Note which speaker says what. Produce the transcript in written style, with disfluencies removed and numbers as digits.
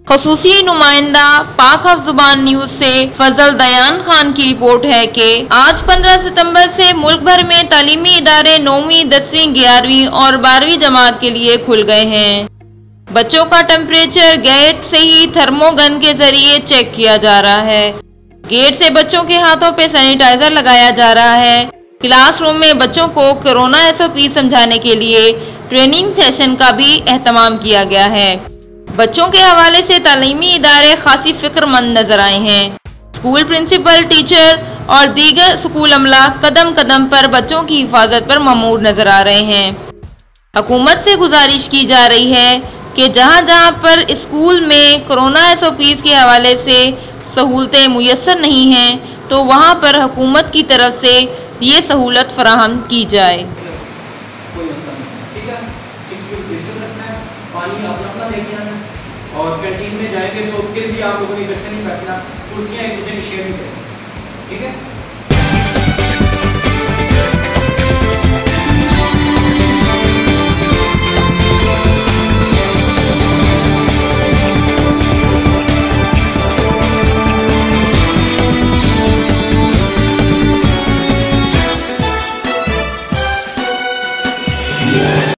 Speaker 1: खसूसी नुमाइंदा पाक अफ़ज़ुबान न्यूज से फजल दयान खान की रिपोर्ट है कि आज 15 सितंबर से मुल्क भर में तालीमी इदारे 9वीं, 10वीं, 11वीं और 12वीं जमात के लिए खुल गए हैं। बच्चों का टेम्परेचर गेट से ही थर्मोगन के जरिए चेक किया जा रहा है। गेट से बच्चों के हाथों पे सैनिटाइजर लगाया जा रहा है। क्लासरूम में बच्चों को कोरोना SOP समझाने के लिए ट्रेनिंग सेशन का भी एहतमाम किया गया है। बच्चों के हवाले से तालीमी इदारे खासी फिक्रमंद नजर आए हैं। स्कूल प्रिंसिपल, टीचर और दीगर स्कूल अमला कदम कदम पर बच्चों की हिफाजत पर ममूर नजर आ रहे हैं। हुकूमत से गुजारिश की जा रही है कि जहां जहां पर स्कूल में कोरोना SOPs के हवाले से सहूलतें मुयस्सर नहीं हैं तो वहां पर हुकूमत की तरफ से ये सहूलत फराहम की जाए।
Speaker 2: पानी अपना लेके आना और कैंटीन में जाएंगे तो फिर भी आप लोगों ने इकट्ठे नहीं बैठना, कुर्सियाँ एक दूसरे की शेयर नहीं करेंगे, ठीक है।